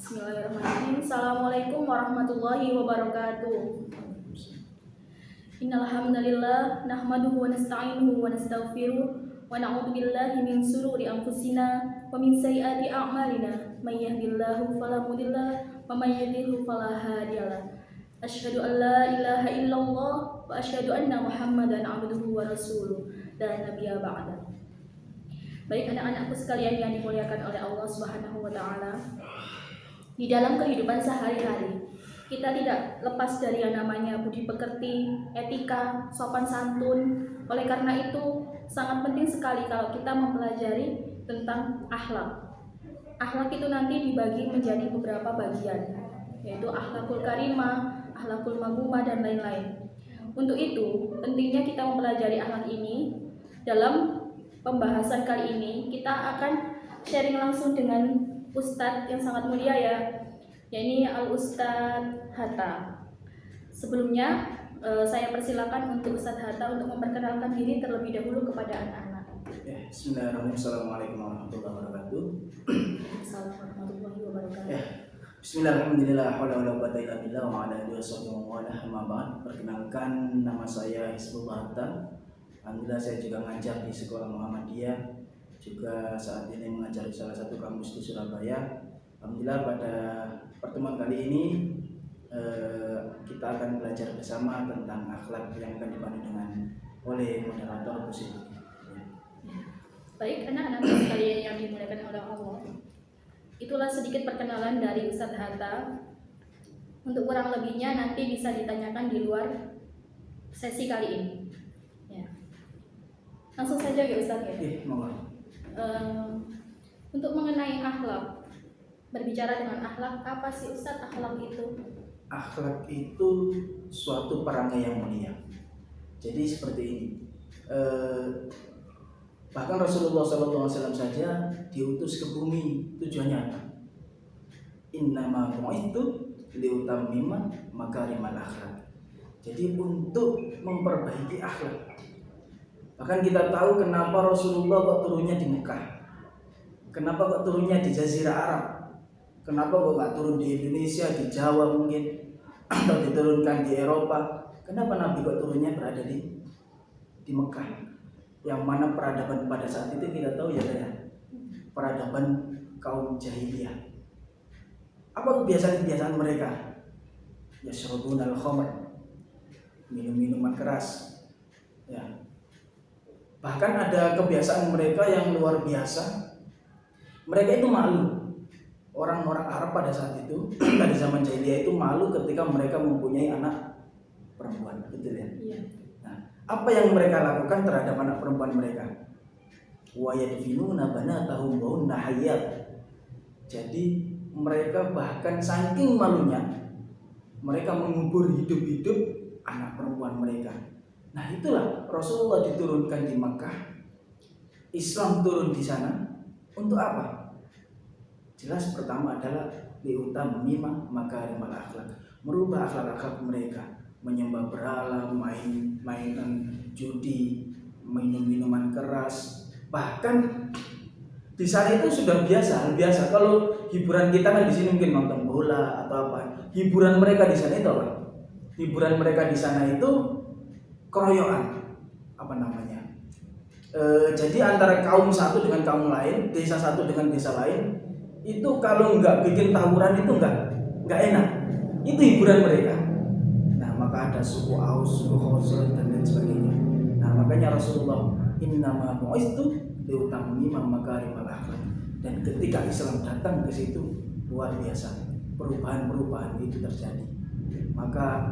Bismillahirrahmanirrahim. Assalamualaikum warahmatullahi wabarakatuh. Innal hamdalillah nahmaduhu wa nasta'inuhu wa nastaghfiruh wa na'udzu billahi min shururi anfusina wa min sayyiati a'malina. May yahdihillahu fala mudilla wa may yudlil fala hadiyalah. Asyhadu an la ilaha illallah wa asyhadu anna Muhammadan 'abduhu wa rasuluh la nabiyya ba'da. Baik anak-anakku sekalian yang dimuliakan oleh Allah Subhanahu wa taala. Di dalam kehidupan sehari-hari, kita tidak lepas dari yang namanya budi pekerti, etika, sopan santun. Oleh karena itu, sangat penting sekali kalau kita mempelajari tentang akhlak. Akhlak itu nanti dibagi menjadi beberapa bagian, yaitu akhlakul karimah, akhlakul magumah, dan lain-lain. Untuk itu, pentingnya kita mempelajari akhlak ini. Dalam pembahasan kali ini, kita akan sharing langsung dengan Ustadz yang sangat mulia yakni Al-Ustadz Hatta. Sebelumnya saya persilakan untuk Ustadz Hatta untuk memperkenalkan diri terlebih dahulu kepada anak-anak. Bismillahirrahmanirrahim. Assalamualaikum warahmatullahi wabarakatuh. Assalamualaikum warahmatullahi wabarakatuh. Bismillahirrahmanirrahim. La haula wala quwwata illa billah wa ala alihi wasallam wa amma ba'd. Perkenalkan, nama saya Hizbullah Hatta. Alhamdulillah saya juga ngajar di Sekolah Muhammadiyah, juga saat ini mengajar di salah satu kampus di Surabaya. Alhamdulillah pada pertemuan kali ini kita akan belajar bersama tentang akhlak yang akan dipandu dengan oleh moderator Gus. Baik anak-anak sekalian yang dimuliakan oleh Allah, itulah sedikit perkenalan dari Ustadz Hatta. Untuk kurang lebihnya nanti bisa ditanyakan di luar sesi kali ini. Ya. Langsung saja ya Ustadz ya. Untuk mengenai akhlak, berbicara dengan akhlak, apa sih Ustadz akhlak itu? Akhlak itu suatu perangai yang mulia. Jadi seperti ini. Bahkan Rasulullah SAW saja diutus ke bumi, tujuannya apa? Innama bu'itsu liutammima makarimal akhlak. Jadi untuk memperbaiki akhlak. Bahkan kita tahu kenapa Rasulullah kok turunnya di Mekah, kenapa kok turunnya di Jazirah Arab, kenapa kok gak turun di Indonesia, di Jawa mungkin, atau diturunkan di Eropa. Kenapa Nabi kok turunnya berada di Mekah, yang mana peradaban pada saat itu kita tahu ya, peradaban kaum jahiliyah. Apa kebiasaan-kebiasaan mereka? Yashrabunal khamr, minum-minuman keras, ya. Bahkan ada kebiasaan mereka yang luar biasa. Mereka itu malu. Orang-orang Arab pada saat itu, pada zaman jahiliyah itu malu ketika mereka mempunyai anak perempuan, betul ya? Iya. Nah, apa yang mereka lakukan terhadap anak perempuan mereka? Wa yadfinuna banatahum wa hunna hayyat. Jadi mereka bahkan saking malunya, mereka mengubur hidup-hidup anak perempuan mereka. Nah itulah Rasulullah diturunkan di Makkah, Islam turun di sana untuk apa? Jelas pertama adalah liutammima makarimal akhlak, merubah akhlak-akhlak mereka, menyembah berhala, mainan judi, minum-minuman keras. Bahkan di sana itu sudah biasa. Kalau hiburan kita kan di sini mungkin nonton bola atau apa. Hiburan mereka di sana itu apa? Hiburan mereka di sana itu keroyokan, jadi antara kaum satu dengan kaum lain, desa satu dengan desa lain, itu kalau nggak bikin tawuran itu nggak enak. Itu hiburan mereka. Nah maka ada suku Aus, suku Khazraj dan lain sebagainya. Nah makanya Rasulullah innama bu'itsu liutammima makarimal akhlak. Dan ketika Islam datang ke situ, luar biasa perubahan-perubahan itu terjadi. Maka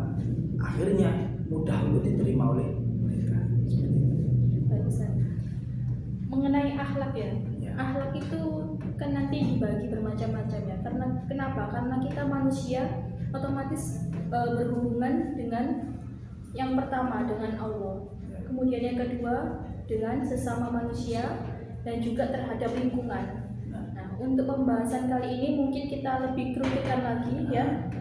akhirnya mudah untuk diterima oleh mereka. Mengenai akhlak ya. Akhlak itu kan nanti dibagi bermacam-macam ya. Kenapa? Karena kita manusia otomatis berhubungan dengan yang pertama dengan Allah, kemudian yang kedua dengan sesama manusia dan juga terhadap lingkungan. Nah, untuk pembahasan kali ini mungkin kita lebih kerucutkan lagi ya.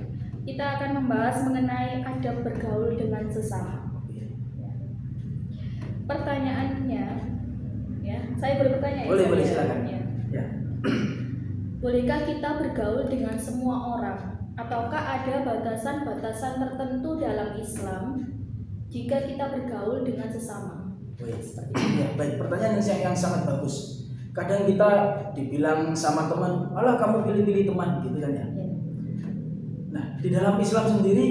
Kita akan membahas mengenai adab bergaul dengan sesama. Pertanyaannya, ya, saya boleh bertanya ya? Boleh silakan. Ya. Bolehkah kita bergaul dengan semua orang? Ataukah ada batasan-batasan tertentu dalam Islam jika kita bergaul dengan sesama? Seperti itu. Ya, baik, pertanyaan yang sangat bagus. Kadang kita dibilang sama teman, alah kamu pilih-pilih teman, gitu kan ya. Nah, di dalam Islam sendiri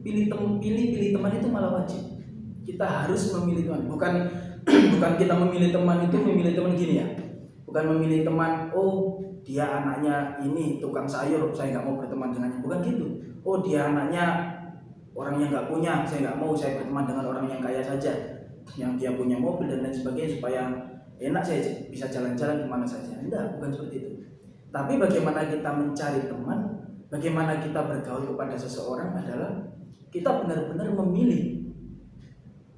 pilih teman itu malah wajib. Kita harus memilih teman, bukan kita memilih teman itu memilih teman gini ya. Bukan memilih teman, oh dia anaknya ini tukang sayur, saya nggak mau berteman dengannya. Bukan gitu. Oh dia anaknya orang yang nggak punya, saya nggak mau saya berteman dengan orang yang kaya saja, yang dia punya mobil dan lain sebagainya supaya enak saya bisa jalan-jalan kemana saja. Enggak, bukan seperti itu. Tapi bagaimana kita mencari teman, bagaimana kita bergaul kepada seseorang adalah kita benar-benar memilih.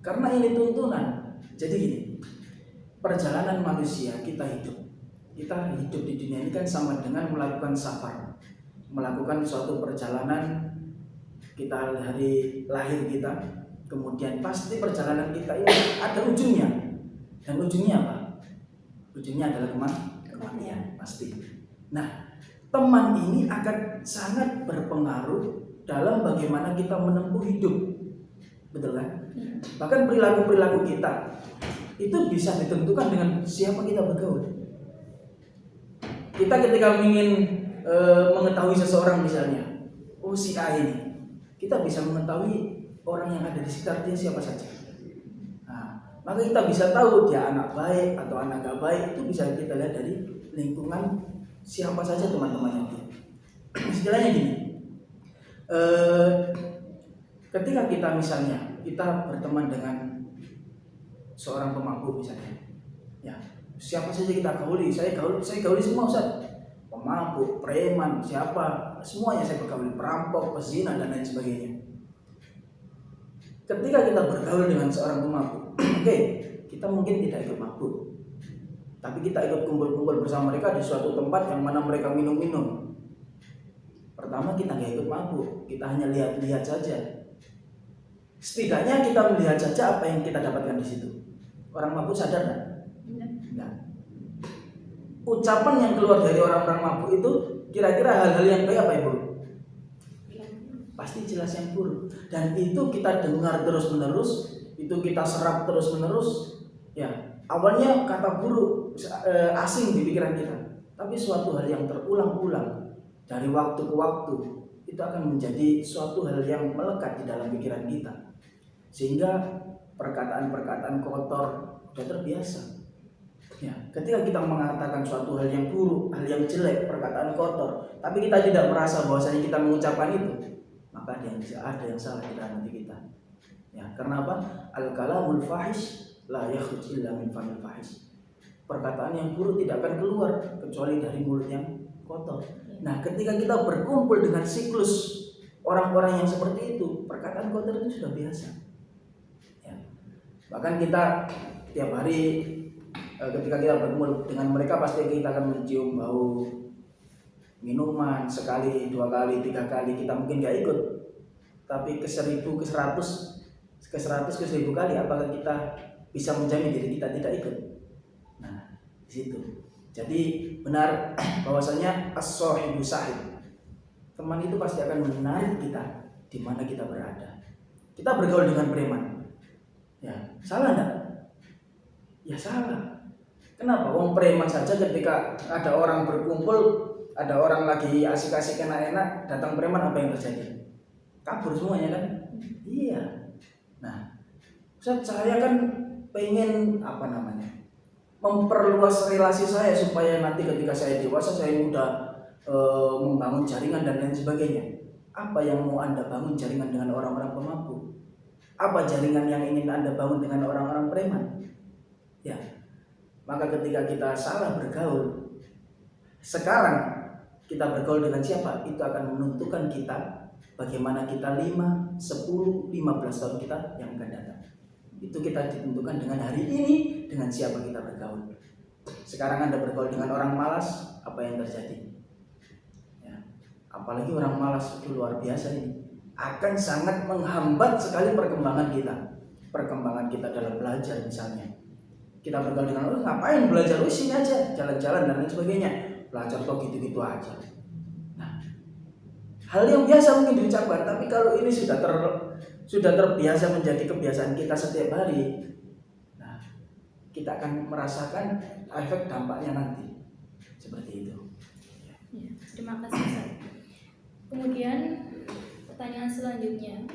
Karena ini tuntunan. Jadi gini, perjalanan manusia kita hidup di dunia ini kan sama dengan melakukan safar, melakukan suatu perjalanan. Kita dari lahir kita, kemudian pasti perjalanan kita ini ada ujungnya. Dan ujungnya apa? Ujungnya adalah kematian, pasti. Nah, teman ini akan sangat berpengaruh dalam bagaimana kita menempuh hidup. Betul kan? Bahkan perilaku-perilaku kita itu bisa ditentukan dengan siapa kita bergaul. Kita ketika ingin mengetahui seseorang misalnya, oh si A ini, kita bisa mengetahui orang yang ada di sekitar dia siapa saja. Nah, maka kita bisa tahu dia anak baik atau anak gak baik, itu bisa kita lihat dari lingkungan siapa saja teman-temannya dia. Istilahnya gini, ketika kita misalnya kita berteman dengan seorang pemabuk misalnya, ya siapa saja kita gauli, saya gauli semua Ustaz. Pemabuk, preman, siapa, semuanya saya bergaul, perampok, pezina dan lain sebagainya. Ketika kita bergaul dengan seorang pemabuk, oke, kita mungkin tidak ikut mabuk, tapi kita ikut kumpul-kumpul bersama mereka di suatu tempat yang mana mereka minum-minum. Pertama kita nggak ikut mabuk, kita hanya lihat-lihat saja. Setidaknya kita melihat saja apa yang kita dapatkan di situ. Orang mabuk sadar nggak? Enggak. Ucapan yang keluar dari orang-orang mabuk itu kira-kira hal-hal yang baik apa ya, Bu? Pasti jelas yang buruk. Dan itu kita dengar terus-menerus, itu kita serap terus-menerus. Ya, awalnya kata buruk asing di pikiran kita, tapi suatu hal yang terulang-ulang dari waktu ke waktu itu akan menjadi suatu hal yang melekat di dalam pikiran kita, sehingga perkataan-perkataan kotor sudah terbiasa. Ya, ketika kita mengatakan suatu hal yang buruk, hal yang jelek, perkataan kotor, tapi kita tidak merasa bahwasanya kita mengucapkan itu, maka ada yang salah di dalam hati kita. Ya, karena apa? Al-kalamul fahish la yakhruj illa min famil fahish. Perkataan yang buruk tidak akan keluar kecuali dari mulut yang kotor. Nah, ketika kita berkumpul dengan siklus orang-orang yang seperti itu, perkataan kotor itu sudah biasa. Ya. Bahkan kita tiap hari ketika kita berkumpul dengan mereka pasti kita akan mencium bau minuman sekali, 2 kali, 3 kali, kita mungkin gak ikut. Tapi ke 1000, ke 100, ke 1000 kali apakah kita bisa menjamin diri kita tidak ikut? Nah, di situ. Jadi benar bahwasanya as-sahibu sahib. Teman itu pasti akan menarik kita di mana kita berada. Kita bergaul dengan preman. Ya, salah enggak? Ya salah. Kenapa? Wong preman saja ketika ada orang berkumpul, ada orang lagi asik-asik enak-enak, datang preman, apa yang terjadi? Kabur semuanya kan? Iya. Nah, Ustaz, saya kan pengen memperluas relasi saya supaya nanti ketika saya dewasa saya mudah membangun jaringan dan lain sebagainya. Apa yang mau Anda bangun jaringan dengan orang-orang pemabuk? Apa jaringan yang ingin Anda bangun dengan orang-orang preman? Ya. Maka ketika kita salah bergaul, sekarang kita bergaul dengan siapa, itu akan menentukan kita bagaimana kita 5, 10, 15 tahun kita yang akan datang. Itu kita ditentukan dengan hari ini, dengan siapa kita bergaul. Sekarang Anda bergaul dengan orang malas, apa yang terjadi? Ya, apalagi orang malas itu luar biasa ini, akan sangat menghambat sekali perkembangan kita dalam belajar misalnya. Kita bergaul dengan orang, ngapain belajar? Sini aja, jalan-jalan dan lain sebagainya. belajar kok gitu-gitu aja. Nah, hal yang biasa mungkin diucapkan, tapi kalau ini sudah terbiasa menjadi kebiasaan kita setiap hari, nah, kita akan merasakan efek dampaknya nanti. Seperti itu. Ya, terima kasih Ustaz. Kemudian pertanyaan selanjutnya,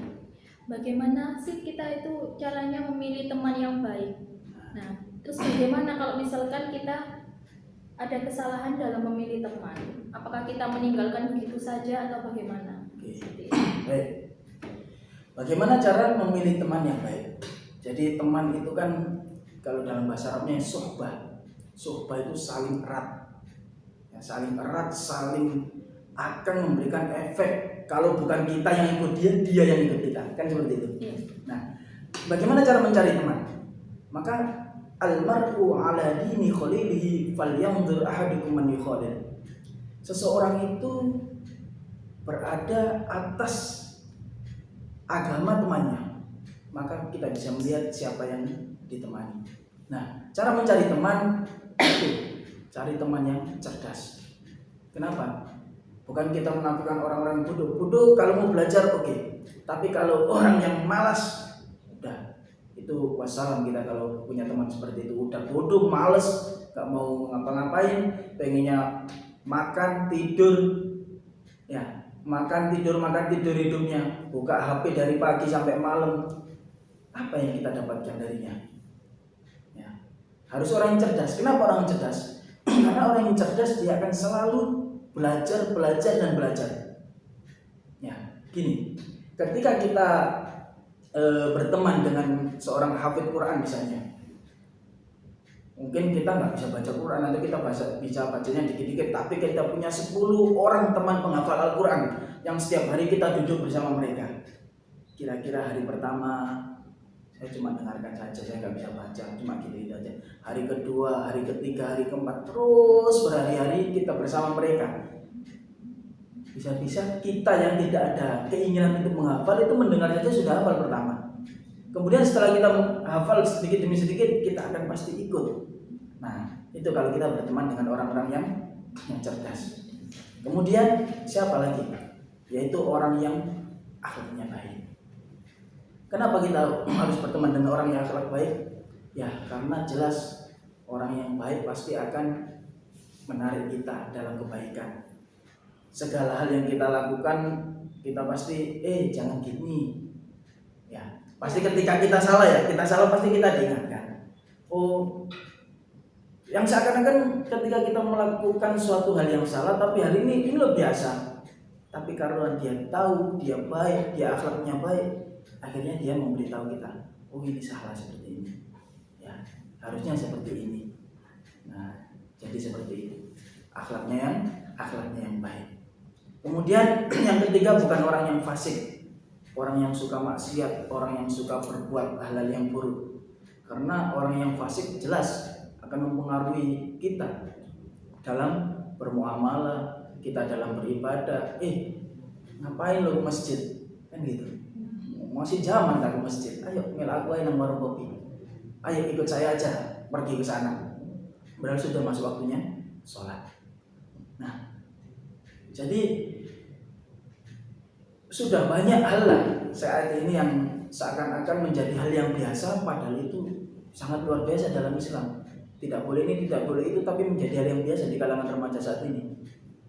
bagaimana sih kita itu caranya memilih teman yang baik? Nah, terus bagaimana kalau misalkan kita ada kesalahan dalam memilih teman? Apakah kita meninggalkan begitu saja atau bagaimana? Oke. Baik. Bagaimana cara memilih teman yang baik? Jadi teman itu kan kalau dalam bahasa Arabnya suhbah. Suhbah itu saling erat. Ya, saling erat, saling akan memberikan efek. Kalau bukan kita yang ikut dia, dia yang ikut kita. Kan seperti itu. Iya. Nah, bagaimana cara mencari teman? Maka almar'u ala dini khalilihi falyanzur ahadukum man yukhalil. Seseorang itu berada atas agama temannya, maka kita bisa melihat siapa yang ditemani. Nah, cara mencari teman itu cari teman yang cerdas. Kenapa? Bukan kita menafikan orang-orang bodoh. Bodoh kalau mau belajar oke. Tapi kalau orang yang malas, udah itu wassalam kita kalau punya teman seperti itu. Udah bodoh, malas, gak mau ngapa-ngapain, pengennya makan, tidur, ya makan tidur hidupnya, buka HP dari pagi sampai malam. Apa yang kita dapatkan darinya? Ya, harus orang yang cerdas. Kenapa orang yang cerdas? Karena orang yang cerdas dia akan selalu belajar dan belajar. Ya, gini, ketika kita berteman dengan seorang hafid Quran misalnya, mungkin kita nggak bisa baca Quran atau kita bisa bacanya dikit-dikit, tapi kita punya 10 orang teman penghafal Al-Quran yang setiap hari kita duduk bersama mereka. Kira-kira hari pertama saya cuma dengarkan saja, saya nggak bisa baca, cuma gitu aja. Hari kedua, hari ketiga, hari keempat, terus berhari-hari kita bersama mereka. Bisa-bisa kita yang tidak ada keinginan untuk menghafal itu mendengar saja sudah hafal pertama. Kemudian setelah kita hafal sedikit demi sedikit, kita akan pasti ikut. Nah, itu kalau kita berteman dengan orang-orang yang cerdas. Kemudian siapa lagi? Yaitu orang yang akhlaknya baik. Kenapa kita harus berteman dengan orang yang akhlak baik? Ya, karena jelas orang yang baik pasti akan menarik kita dalam kebaikan. Segala hal yang kita lakukan, kita pasti jangan gini. Ya, pasti ketika kita salah pasti kita diingatkan. Oh, yang seakan-akan ketika kita melakukan suatu hal yang salah, tapi hari ini loh biasa. Tapi karena dia tahu, dia baik, dia akhlaknya baik, akhirnya dia memberitahu kita, oh ini salah seperti ini. Ya, harusnya seperti ini. Nah, jadi seperti itu. Akhlaknya yang baik. Kemudian yang ketiga bukan orang yang fasik, orang yang suka maksiat, orang yang suka berbuat hal-hal yang buruk. Karena orang yang fasik jelas akan mempengaruhi kita dalam bermuamalah, kita dalam beribadah. Ngapain lo ke masjid? Kan gitu. Masih zaman tak ke masjid. Ayo mil aku aja nang warung kopi. Ayo ikut saya aja pergi ke sana. Berarti sudah masuk waktunya sholat. Nah, jadi sudah banyak hal lah saat ini yang seakan-akan menjadi hal yang biasa, padahal itu sangat luar biasa dalam Islam. Tidak boleh ini, tidak boleh itu, tapi menjadi hal yang biasa di kalangan remaja saat ini.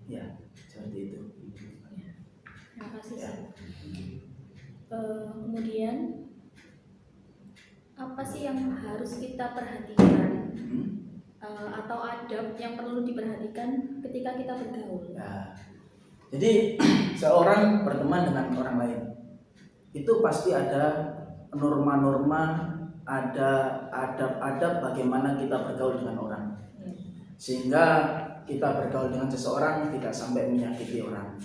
Ya, seperti itu. Terima kasih. Ya. Kemudian apa sih yang harus kita perhatikan atau adab yang perlu diperhatikan ketika kita bergaul? Ya. Jadi seorang berteman dengan orang lain itu pasti ada norma-norma, ada adab-adab bagaimana kita bergaul dengan orang, sehingga kita bergaul dengan seseorang tidak sampai menyakiti orang,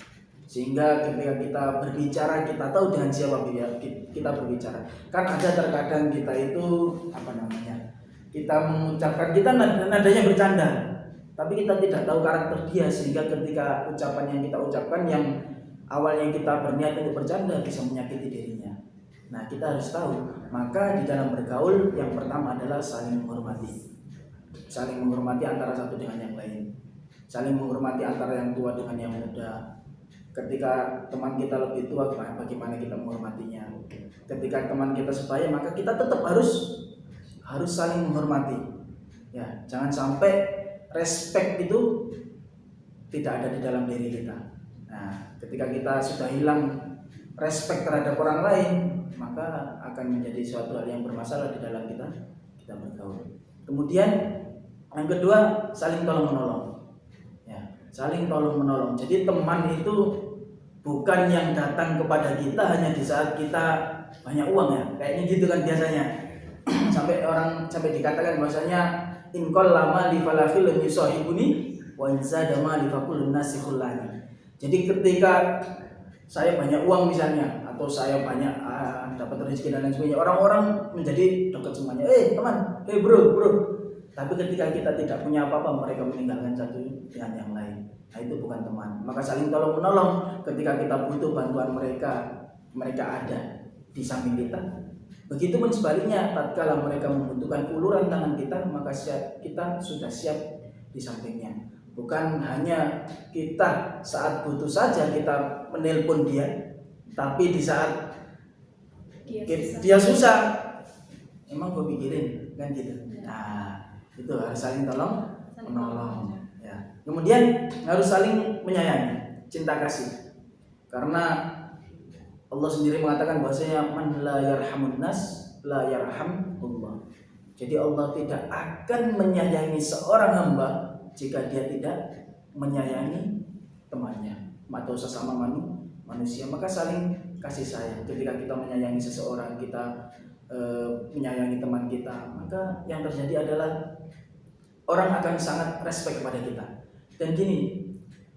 sehingga ketika kita berbicara kita tahu dengan siapa kita berbicara. Kan ada terkadang kita itu kita mengucapkan, kita nadanya bercanda, tapi kita tidak tahu karakter dia, sehingga ketika ucapan yang kita ucapkan yang awalnya kita berniat untuk bercanda bisa menyakiti dirinya. Nah, kita harus tahu. Maka di dalam bergaul yang pertama adalah saling menghormati antara satu dengan yang lain. saling menghormati antara yang tua dengan yang muda. Ketika teman kita lebih tua, bagaimana kita menghormatinya. Ketika teman kita sebaya, maka kita tetap harus saling menghormati. Ya, jangan sampai respect itu tidak ada di dalam diri kita. Nah, ketika kita sudah hilang respect terhadap orang lain, maka akan menjadi suatu hal yang bermasalah di dalam kita bergaul. Kemudian yang kedua, saling tolong menolong. Ya, saling tolong menolong. Jadi teman itu bukan yang datang kepada kita hanya di saat kita banyak uang ya. Kayaknya gitu kan biasanya. sampai dikatakan bahwasanya in qallama li falafil yusahibuni wa in zadama li fakul nasikhulani. Jadi ketika saya banyak uang misalnya, atau saya banyak dapat rezeki dan lain sebagainya, orang-orang menjadi dekat semuanya. Teman, bro. Tapi ketika kita tidak punya apa-apa, mereka meninggalkan satu dengan yang lain. Nah, itu bukan teman. Maka saling tolong menolong. Ketika kita butuh bantuan mereka ada di samping kita. Begitupun sebaliknya, tatkala mereka membutuhkan uluran tangan kita, maka kita sudah siap di sampingnya. Bukan hanya kita saat butuh saja kita menelpon dia, tapi di saat dia susah, emang gue pikirin kan gitu. Nah, itu harus saling tolong menolong. Ya. Kemudian harus saling menyayangi, cinta kasih. Karena Allah sendiri mengatakan bahwasanya man la yarhamun nas la yarhamullah. Jadi Allah tidak akan menyayangi seorang hamba jika dia tidak menyayangi temannya atau sesama manusia. Maka saling kasih sayang. Ketika kita menyayangi seseorang, kita menyayangi teman kita, maka yang terjadi adalah orang akan sangat respect kepada kita. Dan gini,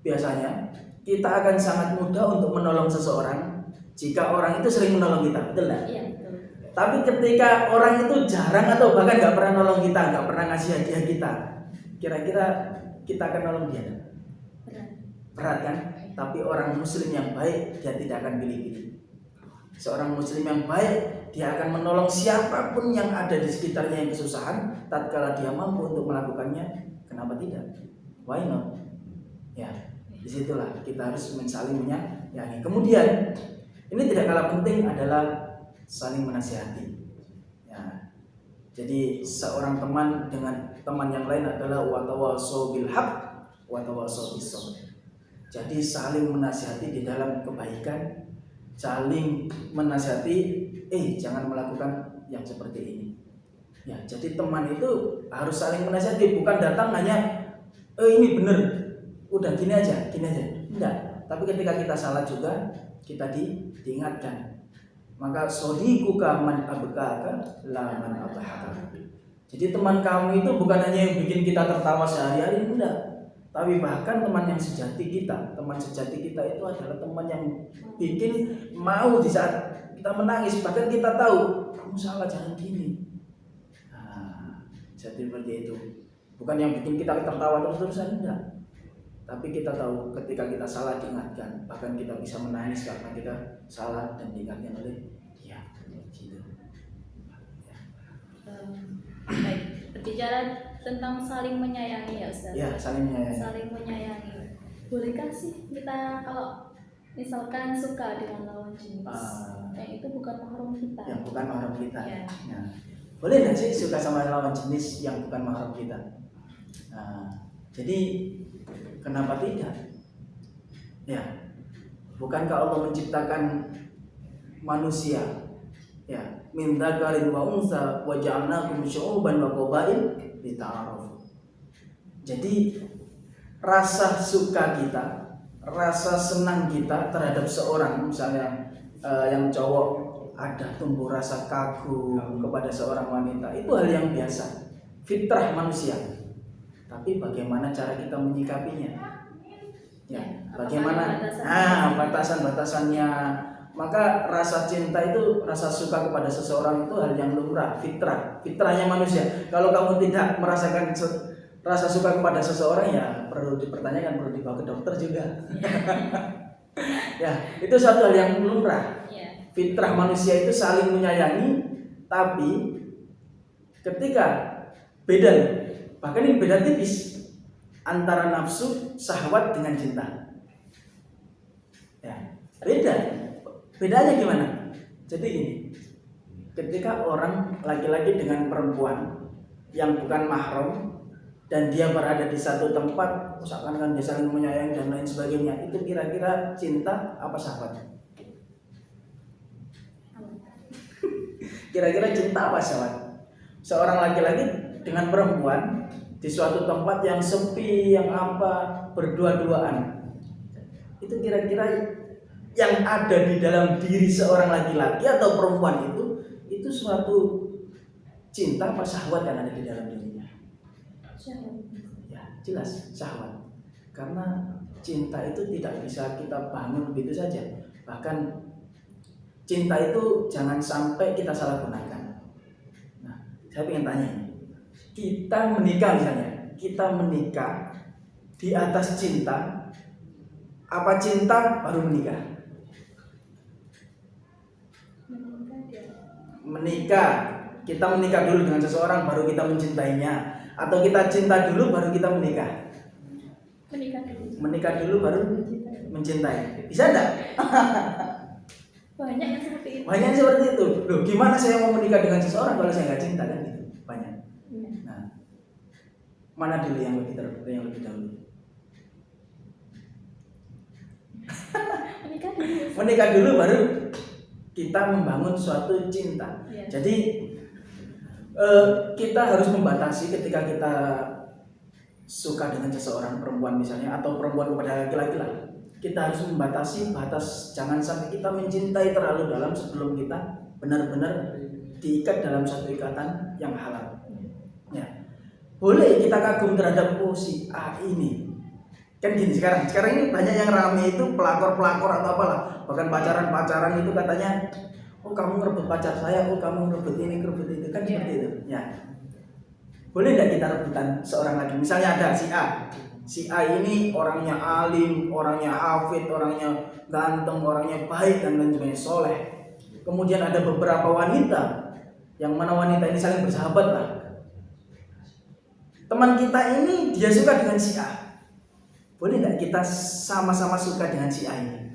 biasanya kita akan sangat mudah untuk menolong seseorang jika orang itu sering menolong kita, betul nggak? Iya, betul. Tapi ketika orang itu jarang atau bahkan nggak pernah nolong kita, nggak pernah ngasih hadiah kita, kira-kira kita akan nolong dia? Berat kan? Tapi orang muslim yang baik, dia tidak akan pilih-pilih. Seorang muslim yang baik, dia akan menolong siapapun yang ada di sekitarnya yang kesusahan, tatkala dia mampu untuk melakukannya. Kenapa tidak? Why not? Ya, disitulah kita harus saling menyayangi. Kemudian ini tidak kalah penting adalah saling menasihati. Ya, jadi seorang teman dengan teman yang lain adalah watawasau bil haq, watawasau bis sabr. Jadi saling menasihati di dalam kebaikan, saling menasihati, jangan melakukan yang seperti ini. Ya, jadi teman itu harus saling menasihati, bukan datang hanya ini benar, udah gini aja. Enggak. Tapi ketika kita salah juga, kita diingatkan. Maka sodikuka man abkaka la man abhaka. Jadi teman kamu itu bukan hanya yang bikin kita tertawa sehari-hari, enggak. Tapi bahkan teman yang sejati kita, teman sejati kita itu adalah teman yang bikin mau di saat kita menangis, bahkan kita tahu kamu salah, jangan gini. Nah, jadi seperti itu. Bukan yang bikin kita tertawa terus-terusan, enggak. Tapi kita tahu ketika kita salah diingatkan, bahkan kita bisa menangis karena kita salah dan diingatkan oleh dia. Gitu. Baik, berbicara tentang saling menyayangi ya Ustaz. Ya, saling menyayangi. Saling menyayangi. Bolehkah sih kita kalau misalkan suka dengan lawan jenis, yang itu bukan mahram kita? Yang bukan mahram kita. Ya. Nah, boleh nggak sih suka sama lawan jenis yang bukan mahram kita? Nah, jadi kenapa tidak? Ya, bukankah Allah menciptakan manusia? Ya, min dzakarin wa unsa wa ja'alnakum syu'uban wa qabail lita'arafu. Jadi rasa suka kita, rasa senang kita terhadap seorang, misalnya yang cowok ada tumbuh rasa kagum kepada seorang wanita, itu hal yang biasa, fitrah manusia. Tapi bagaimana cara kita menyikapinya? Ya, bagaimana? Batasan-batasannya. Maka rasa cinta itu, rasa suka kepada seseorang itu hal yang lumrah, fitrahnya manusia. Kalau kamu tidak merasakan rasa suka kepada seseorang, ya perlu dipertanyakan, perlu dibawa ke dokter juga. Ya, itu satu hal yang lumrah. Fitrah manusia itu saling menyayangi, tapi ketika beda, bahkan ini beda tipis antara nafsu, syahwat dengan cinta. Ya, beda. Bedanya gimana? Jadi gini, ketika orang laki-laki dengan perempuan yang bukan mahram dan dia berada di satu tempat, misalkan kan dia saling menyayangi dan lain sebagainya, itu kira-kira cinta apa syahwat? Kira-kira cinta apa syahwat? Seorang laki-laki dengan perempuan di suatu tempat yang sepi, yang apa, berdua-duaan, itu kira-kira yang ada di dalam diri seorang laki-laki atau perempuan itu suatu cinta apa syahwat yang ada di dalam dirinya? Ya, jelas syahwat. Karena cinta itu tidak bisa kita bangun begitu saja. Bahkan cinta itu jangan sampai kita salah gunakan. Nah, saya ingin tanya ini. Kita menikah misalnya, kita menikah di atas cinta, apa cinta baru menikah? Menikah, kita menikah dulu dengan seseorang baru kita mencintainya, atau kita cinta dulu baru kita menikah? Menikah dulu baru mencintai. Bisa enggak? Banyak yang seperti itu. Banyak seperti itu. Loh, gimana saya mau menikah dengan seseorang kalau saya nggak cinta kan gitu? Banyak. Nah, mana dulu yang lebih dahulu? Menikah dulu baru kita membangun suatu cinta. Ya. Jadi kita harus membatasi ketika kita suka dengan seseorang, perempuan misalnya, atau perempuan kepada laki-laki lah. Kita harus membatasi batas, jangan sampai kita mencintai terlalu dalam sebelum kita benar-benar diikat dalam satu ikatan yang halal. Ya. Boleh kita kagum terhadap si A ini. Kan gini sekarang ini banyak yang rame itu pelakor atau apalah, bahkan pacaran itu katanya, oh kamu ngerebut pacar saya, oh kamu ngerebut ini, ngerebut itu, kan seperti itu. Ya. Boleh tidak kita rebutan seorang lagi? Misalnya ada si A ini orangnya alim, orangnya hafid, orangnya ganteng, orangnya baik dan lain sebagainya, soleh. Kemudian ada beberapa wanita, yang mana wanita ini saling bersahabat lah. Teman kita ini dia suka dengan si A. Boleh nggak kita sama-sama suka dengan si A ini?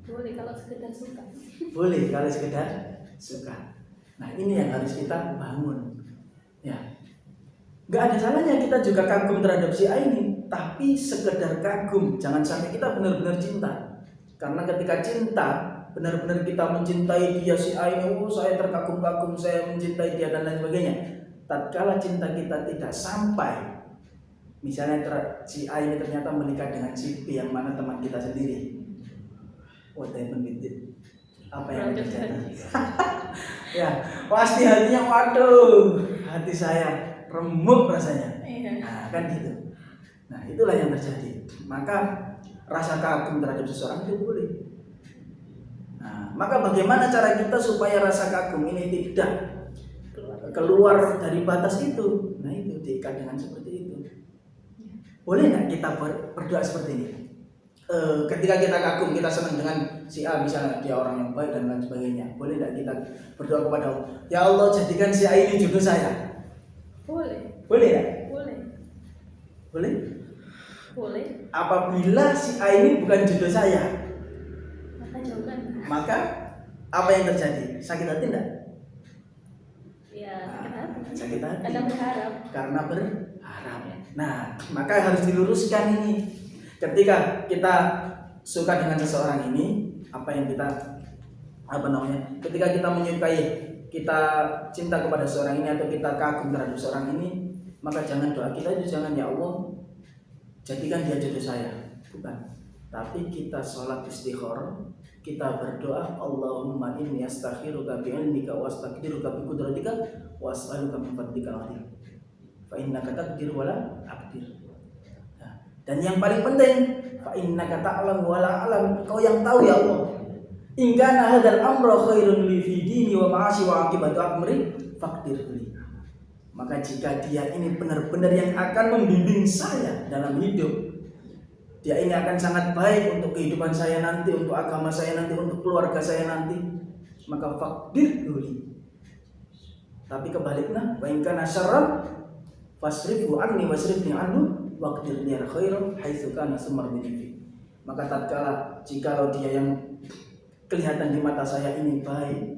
Boleh kalau sekedar suka. Boleh kalau sekedar suka. Nah ini yang harus kita bangun. Ya, nggak ada salahnya kita juga kagum terhadap si A ini, tapi sekedar kagum, jangan sampai kita benar-benar cinta. Karena ketika cinta, benar-benar kita mencintai dia si A ini, oh saya terkagum-kagum, saya mencintai dia dan lain sebagainya. Tatkala cinta kita tidak sampai, misalnya si A ini ternyata menikah dengan si B yang mana teman kita sendiri, what happened with it? Apa yang terjadi? Ya, pasti hatinya, waduh, hati saya remuk rasanya. Nah, kan gitu. Nah, itulah yang terjadi. Maka rasa kagum terhadap seseorang itu boleh. Nah, maka bagaimana cara kita supaya rasa kagum ini tidak keluar dari batas itu? Nah, itu diikat dengan seperti itu. Boleh nggak kita berdoa seperti ini? Ketika kita kagum, kita senang dengan si A, misalnya dia orang yang baik dan lain sebagainya, boleh nggak kita berdoa kepada Allah, ya Allah jadikan si A ini jodoh saya? Boleh. Boleh nggak? Boleh. Boleh? Boleh. Apabila si A ini bukan jodoh saya, Maka jauhkan. maka apa yang terjadi? Sakit hati enggak? Ya, sakit hati. Sakit hati. Karena berharap. Karena berharap. Nah, maka harus diluruskan ini. Ketika kita suka dengan seseorang ini, apa yang kita ketika kita menyukai, kita cinta kepada seorang ini atau kita kagum terhadap seorang ini, maka jangan doa kita itu jangan, ya Allah jadikan dia jodoh saya, bukan. Tapi kita sholat istikharah, kita berdoa, Allahumma inni astakhiruka bi'ilmika wa astaqdiruka bi qudratika wa as'aluka min fadlikal azim fa innaka taqdir wa la aqdir. Dan yang paling penting, fa innaka ta'lam wa la a'lam, kau yang tahu ya Allah. In kana hadzal amra khairun li fi dini wa ma'ashi wa aqibatu amri faqdir li. Maka jika dia ini benar-benar yang akan membimbing saya dalam hidup, dia ini akan sangat baik untuk kehidupan saya nanti, untuk agama saya nanti, untuk keluarga saya nanti, maka faqdir li. Tapi kebaliknya, wa in kana syarran fasrifu anni wasrifni anhu waqdir liyal khairu haitsu kana sumarminifi. Maka tatkala jikalau dia yang kelihatan di mata saya ini baik,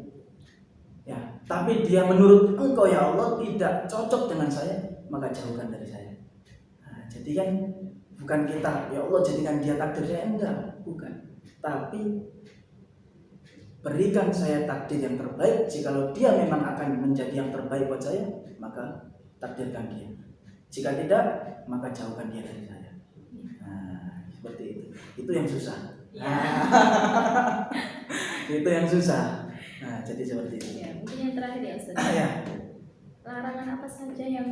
ya, tapi dia menurut engkau ya Allah tidak cocok dengan saya, maka jauhkan dari saya. Nah, jadi kan bukan kita, ya Allah jadikan dia takdir saya, enggak, bukan. Tapi berikan saya takdir yang terbaik. Jikalau dia memang akan menjadi yang terbaik buat saya, maka takdirkan dia. Jika tidak, maka jauhkan dia dari saya. Nah, seperti itu. Itu yang susah. Itu yang susah. Nah, jadi seperti itu. Ya, mungkin yang terakhir ya Ustaz. Ya. Larangan apa saja yang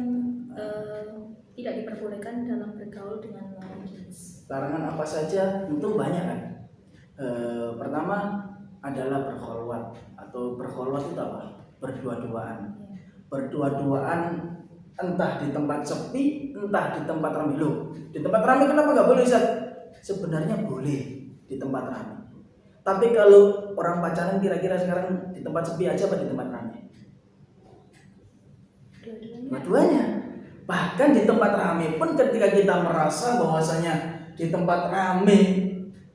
tidak diperbolehkan dalam bergaul dengan lawan jenis? Larangan apa saja? Tentu banyak kan. Pertama adalah berkholwat, atau berkholwat itu apa? Berdua-duaan. Berdua-duaan entah di tempat sepi, entah di tempat ramai. Loh, di tempat ramai kenapa nggak boleh Ustaz? Sebenarnya boleh di tempat ramai. Tapi kalau orang pacaran kira-kira sekarang di tempat sepi aja apa di tempat ramai? Dua-duanya. Bahkan di tempat ramai pun ketika kita merasa bahwasanya di tempat ramai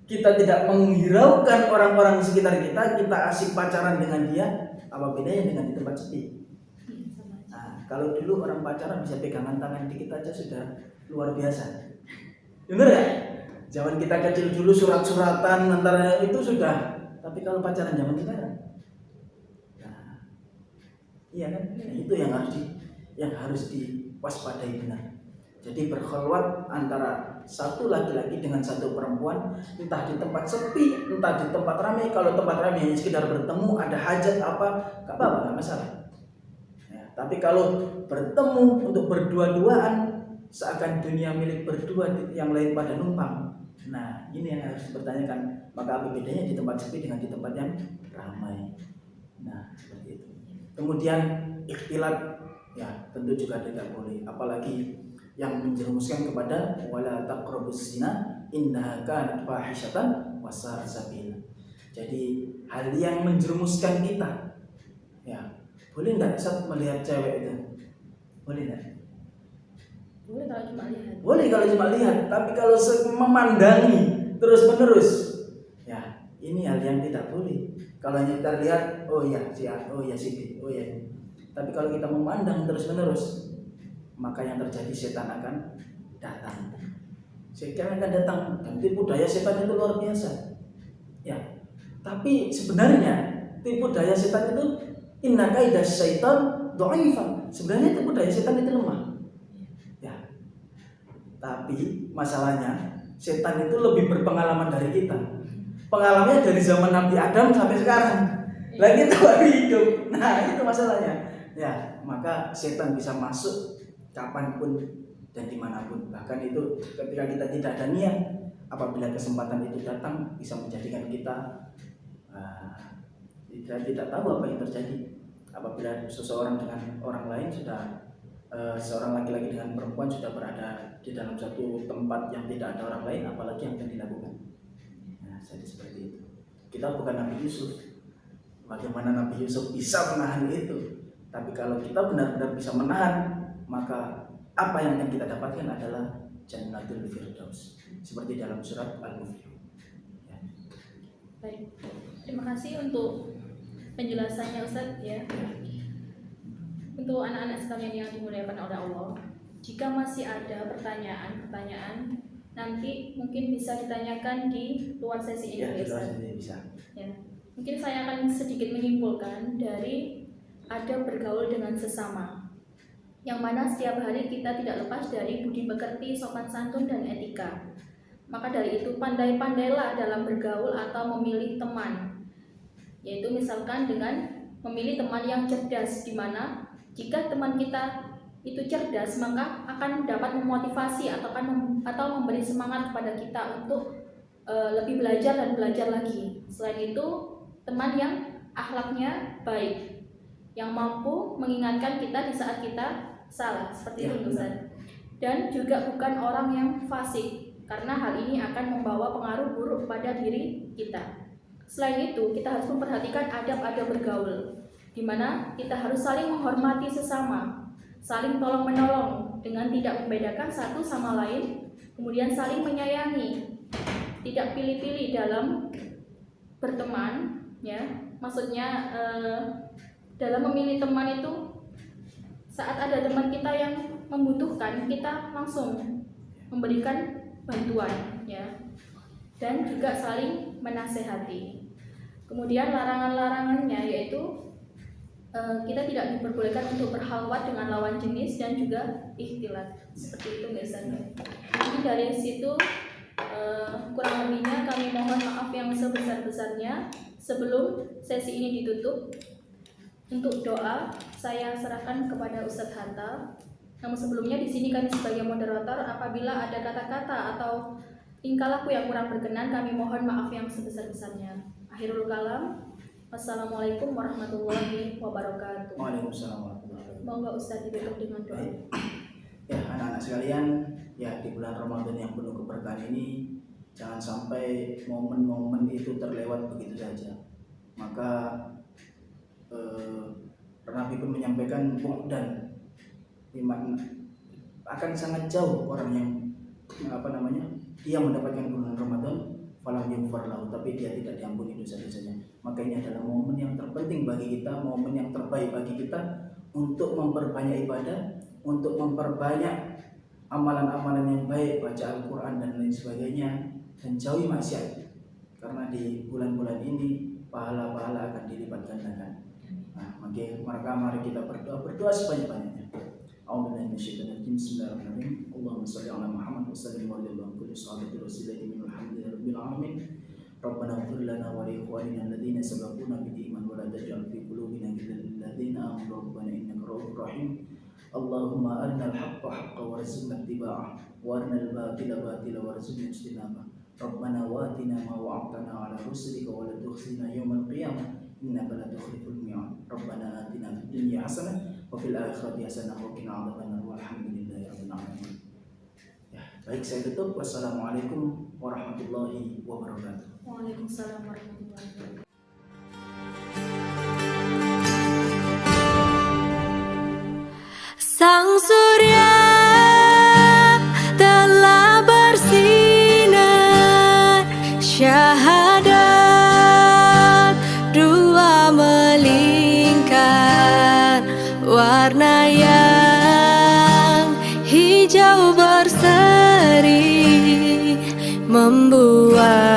kita tidak menghiraukan orang-orang di sekitar kita, kita asik pacaran dengan dia, apa bedanya dengan di tempat sepi? Nah, kalau dulu orang pacaran bisa pegangan tangan dikit aja sudah luar biasa. Bener ya? Zaman kita kecil dulu surat-suratan antara itu sudah. Tapi kalau pacaran zaman sekarang, nah, iya kan? Nah, itu yang harus diwaspadai benar. Jadi berkholwat antara satu laki-laki dengan satu perempuan, entah di tempat sepi, entah di tempat ramai. Kalau tempat ramai hanya sekedar bertemu, ada hajat apa, nggak apa-apa, nggak masalah. Ya, tapi kalau bertemu untuk berdua-duaan, seakan dunia milik berdua, yang lain pada numpang. Nah, ini yang harus dipertanyakan. Maka apa bedanya di tempat sepi dengan di tempat yang ramai? Nah, seperti itu. Kemudian ikhtilat, ya tentu juga tidak boleh. Apalagi yang menjerumuskan kepada wala taqrabuz zina innaha kanat fahishatan wa sa'a sabila. Jadi hal yang menjerumuskan kita, ya boleh nggak saat melihat cewek itu? Boleh nggak? Boleh kalau cuma lihat. Boleh kalau cuma lihat, tapi kalau memandangi terus menerus, ya ini hal yang tidak boleh. Kalau hanya kita lihat, oh ya si A, oh ya si B, oh ya. Tapi kalau kita memandang terus menerus, maka yang terjadi setan akan datang. Setan akan datang, dan tipu daya setan itu luar biasa. Ya, tapi sebenarnya tipu daya setan itu inna kaidah syaitan dhaifan. Sebenarnya tipu daya setan itu lemah. Ya. Tapi masalahnya setan itu lebih berpengalaman dari kita. Pengalamannya dari zaman Nabi Adam sampai sekarang. Lagi itu baru hidup. Nah, itu masalahnya. Ya, maka setan bisa masuk kapanpun dan dimanapun. Bahkan itu ketika kita tidak ada niat, apabila kesempatan itu datang bisa menjadikan kita tidak tahu apa yang terjadi. Apabila seseorang dengan orang lain sudah seorang laki-laki dengan perempuan sudah berada di dalam satu tempat yang tidak ada orang lain, apalagi yang akan dilakukan. Nah, jadi seperti itu. Kita bukan Nabi Yusuf. Bagaimana Nabi Yusuf bisa menahan itu? Tapi kalau kita benar-benar bisa menahan, maka apa yang akan kita dapatkan adalah Jannatul Firdaus, seperti dalam surat Al-Muflihun. Ya. Baik, terima kasih untuk penjelasannya Ustaz ya. Untuk anak-anak sekalian yang dimuliakan oleh Allah, jika masih ada pertanyaan-pertanyaan, nanti mungkin bisa ditanyakan di luar sesi ini. Ya, di luar sesi bisa. Ya. Mungkin saya akan sedikit menyimpulkan dari ada bergaul dengan sesama, yang mana setiap hari kita tidak lepas dari budi pekerti, sopan santun, dan etika. Maka dari itu pandai-pandailah dalam bergaul atau memilih teman, yaitu misalkan dengan memilih teman yang cerdas, di mana jika teman kita itu cerdas maka akan dapat memotivasi atau memberi semangat kepada kita untuk lebih belajar dan belajar lagi. Selain itu teman yang akhlaknya baik, yang mampu mengingatkan kita di saat kita salah, seperti itu Ustaz. Dan juga bukan orang yang fasik, karena hal ini akan membawa pengaruh buruk pada diri kita. Selain itu, kita harus memperhatikan adab-adab bergaul, di mana kita harus saling menghormati sesama, saling tolong-menolong, dengan tidak membedakan satu sama lain, kemudian saling menyayangi, tidak pilih-pilih dalam berteman, ya. Maksudnya dalam memilih teman itu, saat ada teman kita yang membutuhkan, kita langsung memberikan bantuan, ya, dan juga saling menasehati. Kemudian larangan-larangannya yaitu kita tidak diperbolehkan untuk berhalwat dengan lawan jenis dan juga ikhtilat, seperti itu biasanya. Jadi dari situ kurang lebihnya kami mohon maaf yang sebesar-besarnya. Sebelum sesi ini ditutup, untuk doa saya serahkan kepada Ustadz Hanta. Namun sebelumnya di sini kami sebagai moderator, apabila ada kata-kata atau tingkah laku yang kurang berkenan, kami mohon maaf yang sebesar-besarnya. Akhirul kalam. Wassalamualaikum warahmatullahi wabarakatuh. Waalaikumsalam warahmatullahi wabarakatuh. Monggo Ustadz ditutup dengan doa. Ya, anak-anak sekalian, ya di bulan Ramadan yang penuh keberkahan ini, jangan sampai momen-momen itu terlewat begitu saja. Maka Nabi pun menyampaikan dan akan sangat jauh orang yang dia mendapatkan bulan Ramadan falam yughfar lahu, tapi dia tidak diampuni dosa-dosanya. Maka ini adalah momen yang terpenting bagi kita, momen yang terbaik bagi kita untuk memperbanyak ibadah, untuk memperbanyak amalan-amalan yang baik, baca Al-Quran dan lain sebagainya, dan jauhi maksiat. Karena di bulan-bulan ini pahala-pahala akan dilipat gandakan. Nah, mari kita berdoa sebanyak-banyaknya. A'udzubillahi minasyaitonir rajim. Bismillahirrahmanirrahim. Allahumma shalli ala Muhammad wa sallim wa ala kulli sahabati rasulillah min alhamdulillahirabbil alamin. Rabbana ighfir lana wa li ikhwanina alladhina sabaquna bil iman wa la taj'al fi qulubina ghillan lil ladzina amanu rabbana innaka ra'ufur rahim. Allahumma arinal haqqa haqqan warzuqna ittiba'ah wa arinal batila batila warzuqna ijtinabah. Rabbana watina ma wa'adtana ala rusulika wa la tukhzina yawmal qiyamah innaka la tukhliful mi'ad. Rabbana atina fid dunya hasanah wa fil akhirati hasanah wa qina adzabannar. Walhamdulillahi rabbil alamin. Ya, baik, saya tutup. Wassalamualaikum warahmatullahi wabarakatuh. Waalaikumsalam warahmatullahi wabarakatuh. Sang surya telah bersinar, syahadat dua melingkar, warna yang hijau berseri membuat